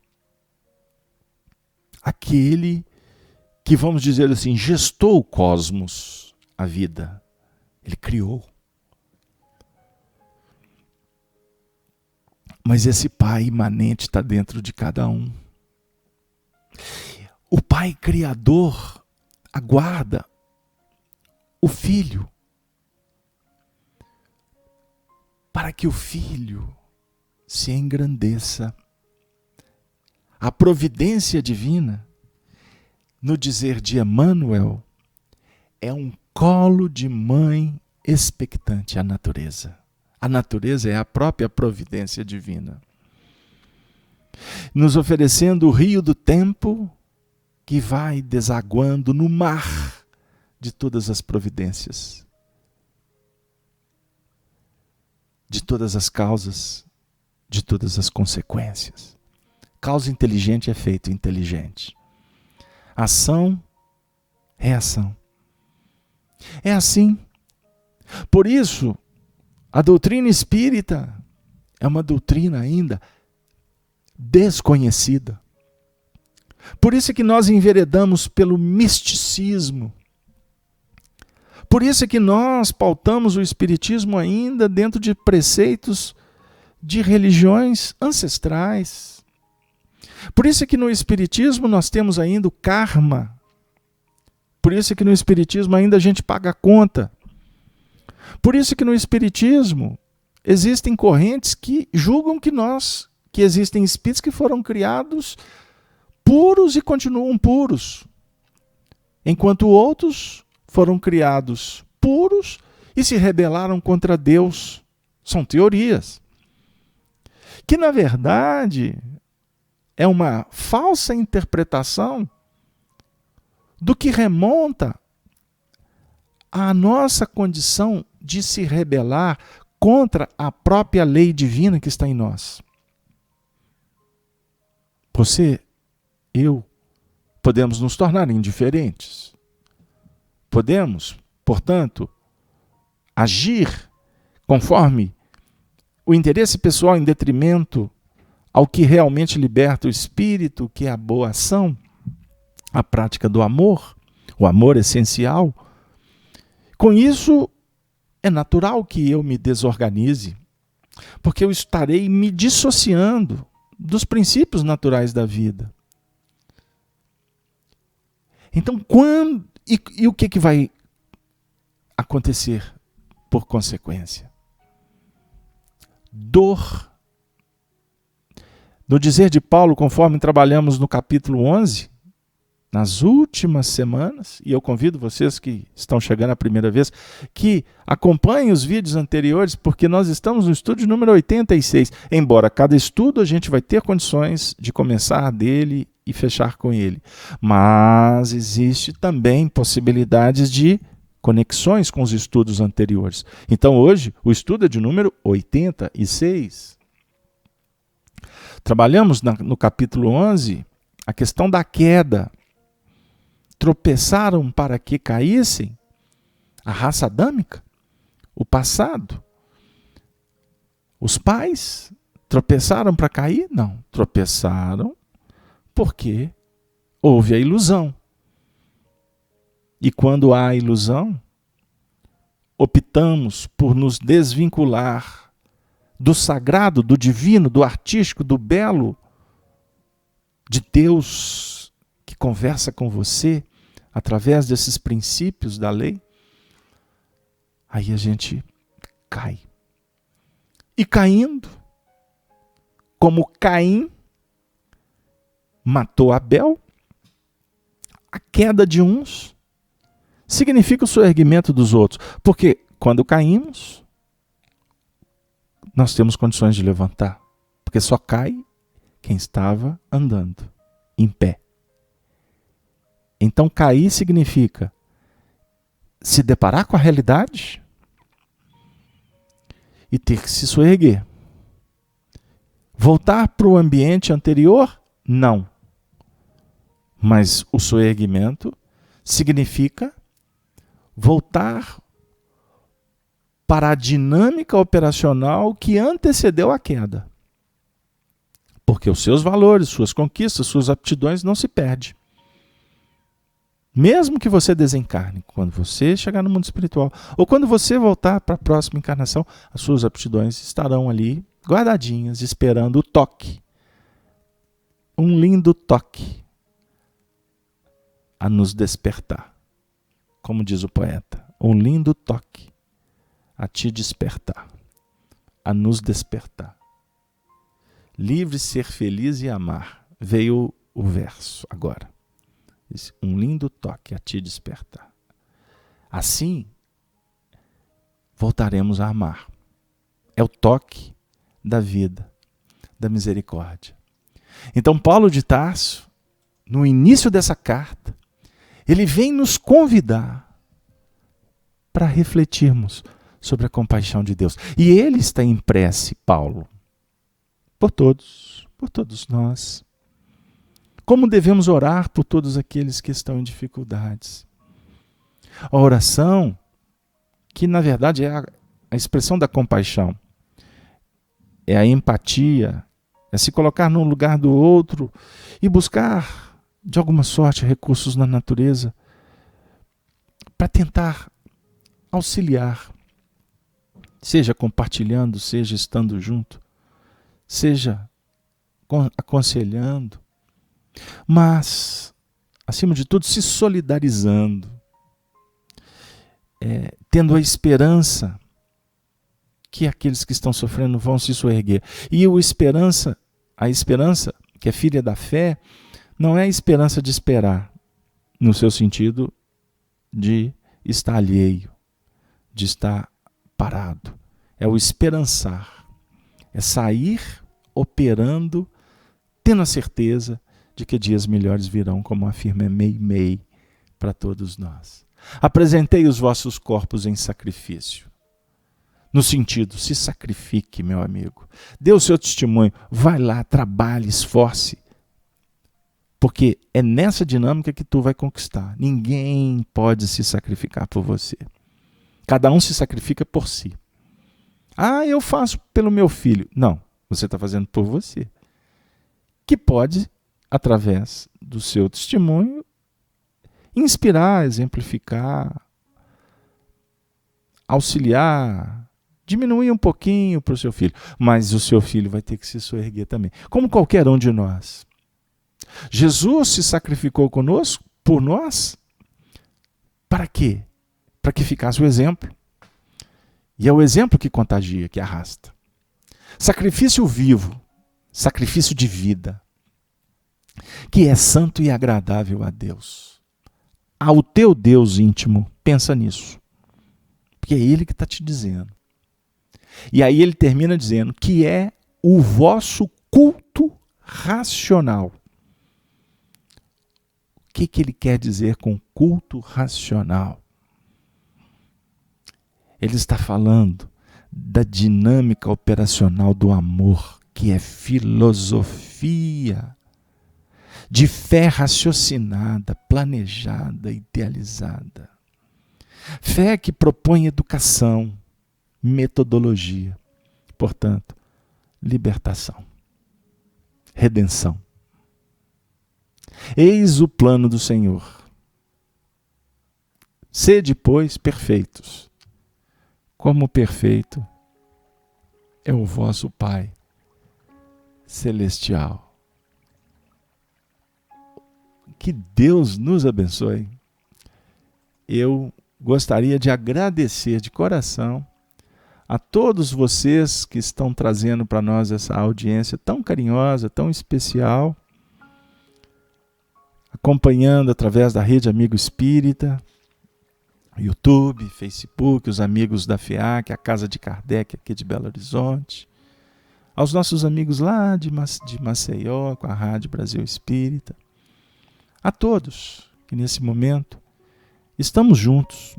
S1: Aquele que, vamos dizer assim, gestou o cosmos, a vida. Ele criou. Mas esse Pai imanente está dentro de cada um. O Pai Criador aguarda o Filho, para que o Filho se engrandeça. A providência divina, no dizer de Emmanuel, é um colo de mãe expectante à natureza. A natureza é a própria providência divina, nos oferecendo o rio do tempo que vai desaguando no mar de todas as providências, de todas as causas, de todas as consequências. Causa inteligente é efeito inteligente. Ação, reação. É assim. Por isso, a doutrina espírita é uma doutrina ainda desconhecida. Por isso é que nós enveredamos pelo misticismo. Por isso é que nós pautamos o espiritismo ainda dentro de preceitos de religiões ancestrais. Por isso é que no espiritismo nós temos ainda o karma. Por isso é que no espiritismo ainda a gente paga a conta. Por isso é que no espiritismo existem correntes que julgam que existem espíritos que foram criados puros e continuam puros, enquanto outros foram criados puros e se rebelaram contra Deus. São teorias que, na verdade, é uma falsa interpretação do que remonta à nossa condição de se rebelar contra a própria lei divina que está em nós. Você, eu, podemos nos tornar indiferentes. Podemos, portanto, agir conforme o interesse pessoal em detrimento ao que realmente liberta o espírito, que é a boa ação, a prática do amor, o amor essencial. Com isso, é natural que eu me desorganize, porque eu estarei me dissociando dos princípios naturais da vida. Então, o que vai acontecer por consequência? Dor. No dizer de Paulo, conforme trabalhamos no capítulo 11, nas últimas semanas, e eu convido vocês que estão chegando a primeira vez, que acompanhem os vídeos anteriores, porque nós estamos no estudo número 86. Embora cada estudo a gente vai ter condições de começar dele e fechar com ele. Mas existe também possibilidades de conexões com os estudos anteriores. Então hoje o estudo é de número 86. Trabalhamos no capítulo 11 a questão da queda. Tropeçaram para que caíssem? A raça adâmica? O passado? Os pais tropeçaram para cair? Não, tropeçaram porque houve a ilusão. E quando há ilusão, optamos por nos desvincular do sagrado, do divino, do artístico, do belo, de Deus que conversa com você através desses princípios da lei. Aí a gente cai. E caindo, como Caim matou Abel, a queda de uns significa o soerguimento dos outros. Porque quando caímos, nós temos condições de levantar. Porque só cai quem estava andando em pé. Então cair significa se deparar com a realidade e ter que se soerguer. Voltar para o ambiente anterior? Não. Mas o soerguimento significa voltar para a dinâmica operacional que antecedeu a queda. Porque os seus valores, suas conquistas, suas aptidões não se perdem. Mesmo que você desencarne, quando você chegar no mundo espiritual, ou quando você voltar para a próxima encarnação, as suas aptidões estarão ali guardadinhas, esperando o toque. Um lindo toque a nos despertar. Como diz o poeta, um lindo toque a te despertar, a nos despertar. Livre, ser feliz e amar. Veio o verso agora. Um lindo toque a te despertar. Assim, voltaremos a amar. É o toque da vida, da misericórdia. Então, Paulo de Tarso, no início dessa carta, ele vem nos convidar para refletirmos sobre a compaixão de Deus. E ele está em prece, Paulo, por todos nós. Como devemos orar por todos aqueles que estão em dificuldades? A oração, que na verdade é a expressão da compaixão, é a empatia, é se colocar no lugar do outro e buscar, de alguma sorte, recursos na natureza para tentar auxiliar, seja compartilhando, seja estando junto, seja aconselhando, mas, acima de tudo, se solidarizando, tendo a esperança que aqueles que estão sofrendo vão se soerguer. E a esperança, que é filha da fé, não é a esperança de esperar, no seu sentido de estar alheio, de estar parado. É o esperançar, é sair operando, tendo a certeza de que dias melhores virão, como afirma Meimei para todos nós. Apresentei os vossos corpos em sacrifício. No sentido, se sacrifique, meu amigo. Dê o seu testemunho, vai lá, trabalhe, esforce. Porque é nessa dinâmica que tu vai conquistar. Ninguém pode se sacrificar por você. Cada um se sacrifica por si. Eu faço pelo meu filho. Não, você está fazendo por você. Que pode, através do seu testemunho, inspirar, exemplificar, auxiliar, diminuir um pouquinho para o seu filho. Mas o seu filho vai ter que se soerguer também. Como qualquer um de nós. Jesus se sacrificou conosco, por nós, para quê? Para que ficasse o exemplo. E é o exemplo que contagia, que arrasta. Sacrifício vivo, sacrifício de vida, que é santo e agradável a Deus. Ao teu Deus íntimo, pensa nisso. Porque é Ele que está te dizendo. E aí ele termina dizendo que é o vosso culto racional. O que ele quer dizer com culto racional? Ele está falando da dinâmica operacional do amor, que é filosofia de fé raciocinada, planejada, idealizada. Fé que propõe educação, metodologia, portanto, libertação, redenção. Eis o plano do Senhor. Sede, pois, perfeitos, como perfeito é o vosso Pai celestial. Que Deus nos abençoe. Eu gostaria de agradecer de coração a todos vocês que estão trazendo para nós essa audiência tão carinhosa, tão especial, acompanhando através da Rede Amigo Espírita, YouTube, Facebook, os amigos da FEAC, a Casa de Kardec aqui de Belo Horizonte, aos nossos amigos lá de Maceió, com a Rádio Brasil Espírita, a todos que nesse momento estamos juntos.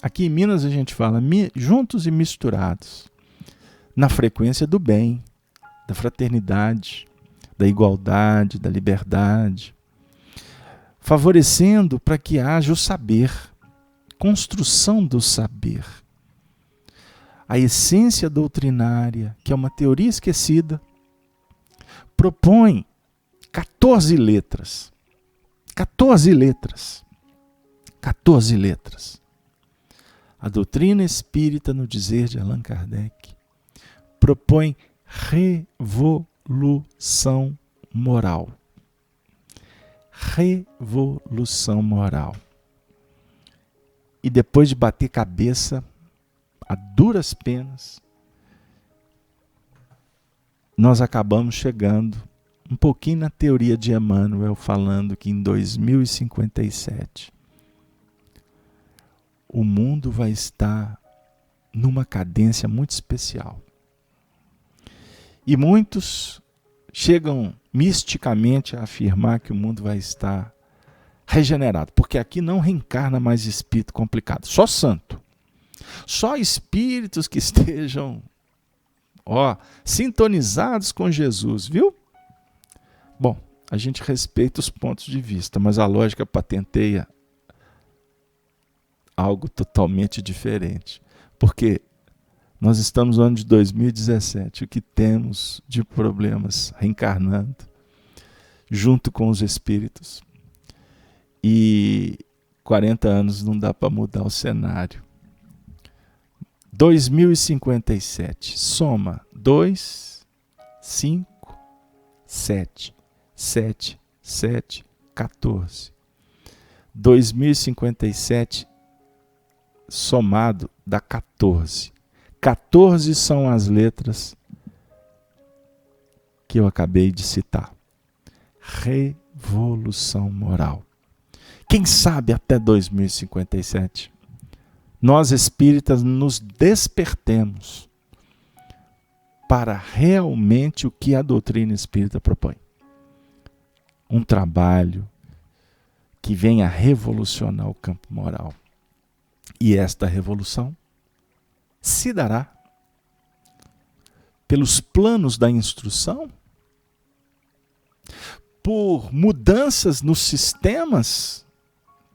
S1: Aqui em Minas a gente fala juntos e misturados, na frequência do bem, da fraternidade, da igualdade, da liberdade, favorecendo para que haja o saber, construção do saber. A essência doutrinária, que é uma teoria esquecida, propõe 14 letras. 14 letras. 14 letras. A doutrina espírita, no dizer de Allan Kardec, propõe revolução moral. Revolução moral. E depois de bater cabeça, a duras penas, nós acabamos chegando um pouquinho na teoria de Emmanuel, falando que em 2057 o mundo vai estar numa cadência muito especial. E muitos chegam misticamente a afirmar que o mundo vai estar regenerado, porque aqui não reencarna mais espírito complicado, só santo. Só espíritos que estejam sintonizados com Jesus, viu? Bom, a gente respeita os pontos de vista, mas a lógica patenteia algo totalmente diferente. Porque nós estamos no ano de 2017, o que temos de problemas reencarnando, junto com os espíritos. E 40 anos não dá para mudar o cenário. 2057, soma 2, 5, 7, 7, 7, 14. 2057 somado dá 14. 14 são as letras que eu acabei de citar. Revolução moral. Quem sabe até 2057 nós espíritas nos despertemos para realmente o que a doutrina espírita propõe. Um trabalho que venha revolucionar o campo moral. E esta revolução se dará pelos planos da instrução, por mudanças nos sistemas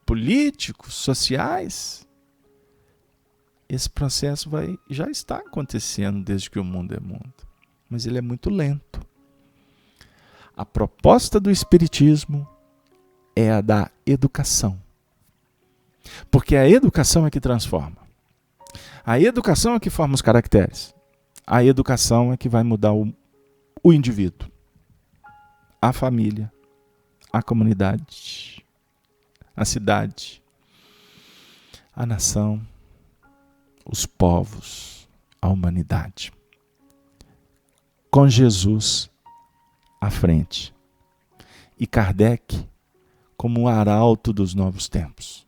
S1: políticos, sociais. Esse processo já está acontecendo desde que o mundo é mundo, mas ele é muito lento. A proposta do Espiritismo é a da educação, porque a educação é que transforma. A educação é que forma os caracteres. A educação é que vai mudar o indivíduo, a família, a comunidade, a cidade, a nação, os povos, a humanidade. Com Jesus à frente. E Kardec como o arauto dos novos tempos.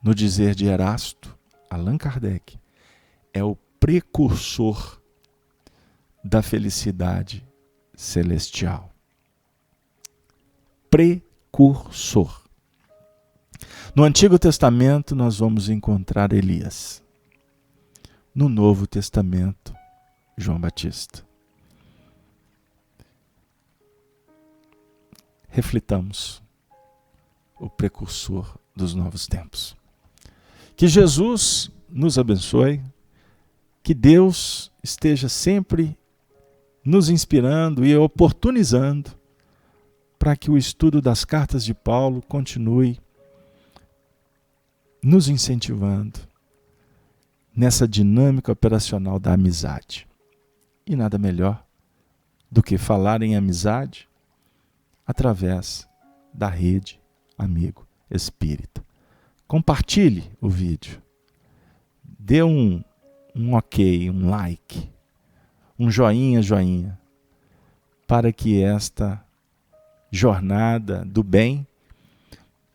S1: No dizer de Erasto, Allan Kardec é o precursor da felicidade celestial. Precursor. No Antigo Testamento nós vamos encontrar Elias. No Novo Testamento, João Batista. Reflitamos o precursor dos novos tempos. Que Jesus nos abençoe, que Deus esteja sempre nos inspirando e oportunizando para que o estudo das cartas de Paulo continue nos incentivando nessa dinâmica operacional da amizade. E nada melhor do que falar em amizade através da rede Amigo Espírita. Compartilhe o vídeo. Dê um ok, um like, um joinha, para que esta jornada do bem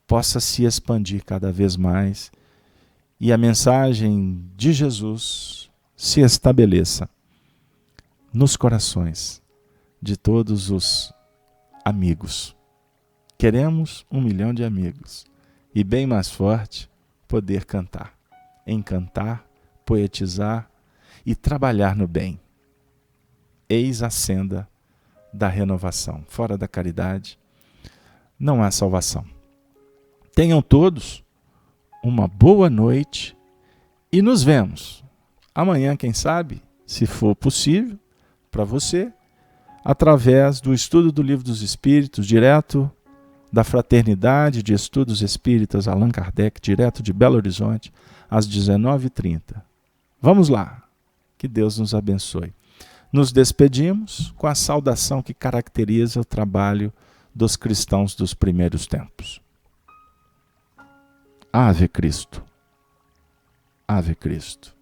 S1: possa se expandir cada vez mais e a mensagem de Jesus se estabeleça nos corações de todos os amigos. Queremos 1 milhão de amigos e, bem mais forte, poder cantar, encantar, poetizar e trabalhar no bem. Eis a senda da renovação. Fora da caridade não há salvação. Tenham todos uma boa noite e nos vemos amanhã, quem sabe, se for possível, para você, através do estudo do Livro dos Espíritos, direto da Fraternidade de Estudos Espíritas Allan Kardec, direto de Belo Horizonte, às 19h30. Vamos lá, que Deus nos abençoe. nos despedimos com a saudação que caracteriza o trabalho dos cristãos dos primeiros tempos. Ave Cristo. Ave Cristo.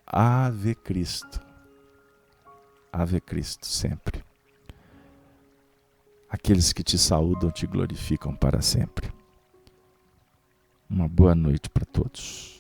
S1: Ave Cristo. Ave Cristo sempre. Aqueles que te saúdam te glorificam para sempre. Uma boa noite para todos.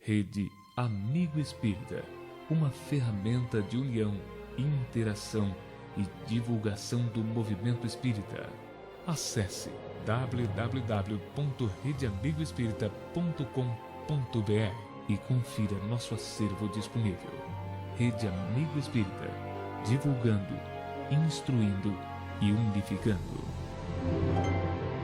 S2: Rede Amigo Espírita, uma ferramenta de união, interação e divulgação do movimento espírita. Acesse www.redeamigoespírita.com.br e confira nosso acervo disponível. Rede Amigo Espírita, divulgando, instruindo e unificando.